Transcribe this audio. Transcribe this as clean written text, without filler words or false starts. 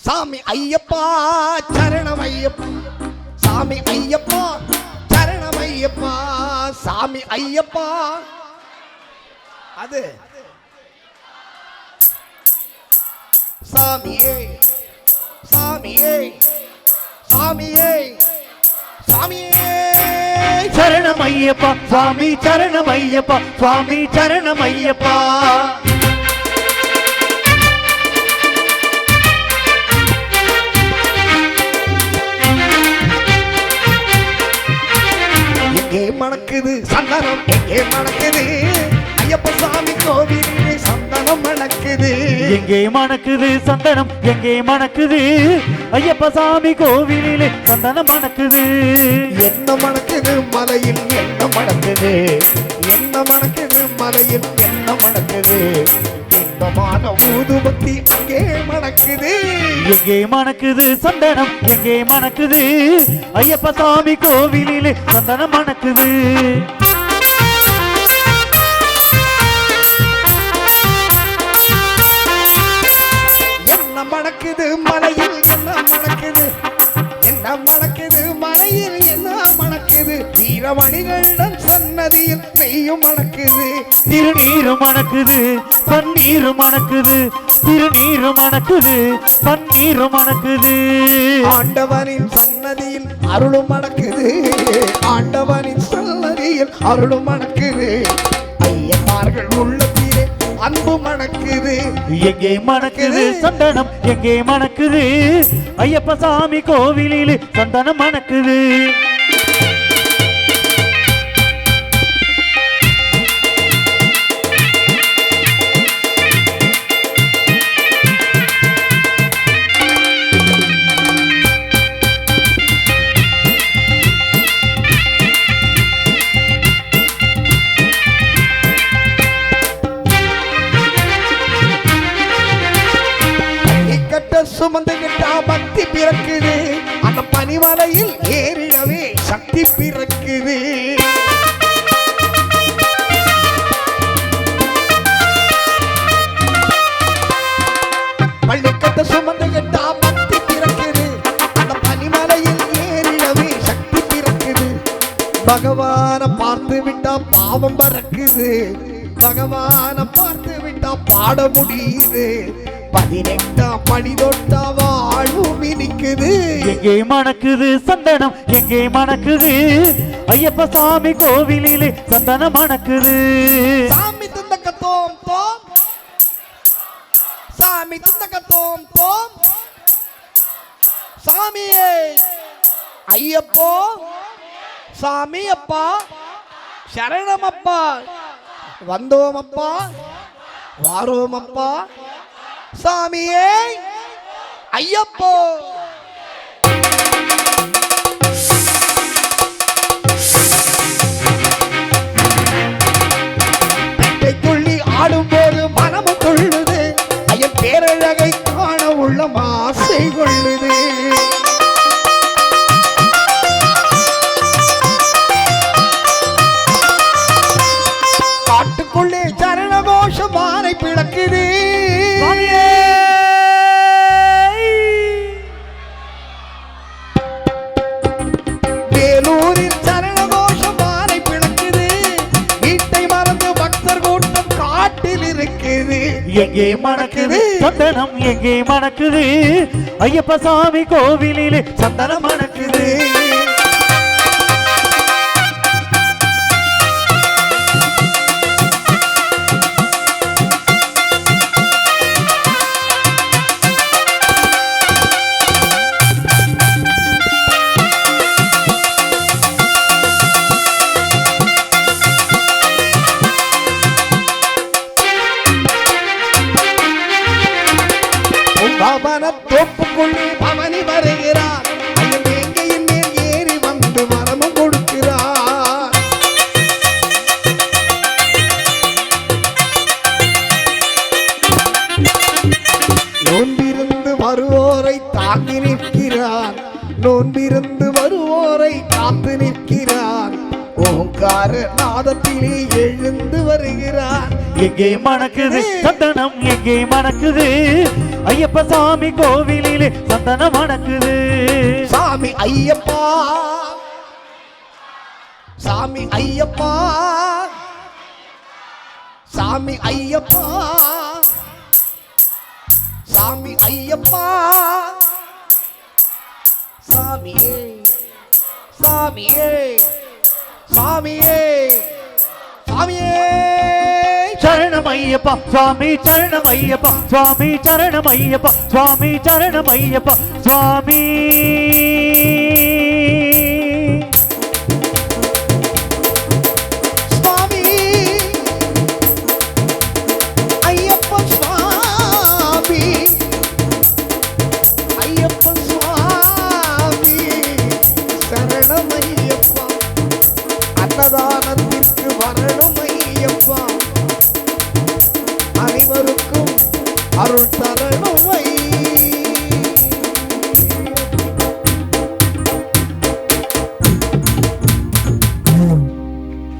சாமி ஐயப்பா சரணம் ஐயப்பா, சாமி ஐயப்பா சரணம் ஐயப்பா, சாமி ஐயப்பா. அது சாமியே சாமியே சாமியே சாமியே சரணம் ஐயப்பா, சுவாமி சரணம் ஐயப்பா, சுவாமி சரணம் ஐயப்பா. எங்கே மணக்குது சந்தனம், எங்கே மணக்குது ஐயப்ப சாமி கோவிலே சந்தனம் மணக்குது. எங்கே மணக்குது சந்தனம், எங்கே மணக்குது ஐயப்ப சாமி கோவிலிலே சந்தனம் மணக்குது. என்ன மணக்குது மலையில் என்ன மணக்குது, என்ன மணக்குது மலையில் என்ன மணக்குது, இன்பமான ஊதுபத்தி அங்கே மணக்குது. எங்கே மணக்குது சந்தனம், எங்கே மணக்குது ஐயப்ப சாமி கோவிலிலே சந்தனம் மணக்குது. என்ன மணக்குது மலையில் என்ன மணக்குது, என்ன மணக்குது மலையில் என்ன மணக்குது, வீரமணிகளிடம் சன்னதியில் நெய்யும் மணக்குது. திருநீரு மணக்குது, பன்னீரு மணக்குது, திருநீரு மணக்குது, பன்னீரு மணக்குது. ஆண்டவனின் சன்னதியில் அருளும் மணக்குது, ஆண்டவனின் சன்னதியில் அருளும் மணக்குது. ஐயப்பார்கள் உள்ளத்திலே அன்பு மணக்குது. எங்கே மணக்குது சந்தனம், எங்கே மணக்குது ஐயப்ப சாமி கோவிலிலே சந்தனம் மணக்குது. சுமந்துகிட்டா பக்தி பிறக்குது, அந்த பனிமலையில் ஏறிடவே சக்தி பிறக்குது. பள்ளிக்கட்ட சுமந்துகிட்டா பக்தி பிறக்குது, அந்த பனிமலையில் ஏறிடவே சக்தி பிறக்குது. பகவான பார்த்து விட்டா பாவம் பறக்குது, பகவான பார்த்து விட்டா பாட முடியுது. 18ஆம் படி தொட்டா வாழ்வு மினிக்குது. எங்கே மணக்குது சந்தனம், எங்கே மணக்குது ஐயப்ப சாமி கோவிலிலே சந்தனம் மணக்குது. சாமி தந்தக்க தோம் தோம், சாமி தந்தக்க தோம் தோம், சாமியே ஐயப்போ சாமி அப்பா சரணமப்பா, வந்தோமப்பா வாரோமப்பா, சாமியே ஐயப்போ. துள்ளி ஆடும்போது மனமும் துள்ளுது, ஐயன் பேரழகை காண உள்ள ஆசை கொள்ளுது. காட்டுக்குள்ளே சரண கோஷம் மாலை பிளக்குது. வேலூரில் சரண கோஷம் மாலை பிளக்குது, வீட்டை மறந்து பக்தர் கூட்டம் காட்டில் இருக்குது. எங்கே மணக்குது சந்தனம், எங்கே மணக்குது ஐயப்ப சாமி கோவிலிலே சந்தனம் மணக்குது. பவன தோப்புக்குள்ளே பவனி வருகிறார், ஐயன் வேங்கையின் மேல் ஏறி வந்து வரமும் கொடுக்கிறார். நோன்பிருந்து வருவோரை தாங்கி நிற்கிறார், நோன்பிருந்து வருவோரை காத்து நிற்கிறார். ஓங்கார நாதத்திலே எழுந்து வருகிறார். எங்கே மணக்குது சந்தனம், எங்கே மணக்குது ஐயப்ப சாமி கோவிலிலே சந்தனம் மணக்குது. சாமி ஐயப்பா, சாமி ஐயப்பா, சாமி ஐயப்பா, சாமி ஐயப்பா, சாமியே சாமியே சாமியே சாமியே. சரணம் ஐயப்பா சுவாமி, சரணம் ஐயப்பா சுவாமி, சரணம் ஐயப்பா சுவாமி, சரணம் ஐயப்பா சுவாமி. சுவாமி ஐயப்ப சுவாமி, ஐயப்ப சுவாமி, சரணம் ஐயப்பா. அன்னதானத்திற்கு வரணும் ஐயப்பா, அனைவருக்கும் அருள் தரணும் ஐயப்பா.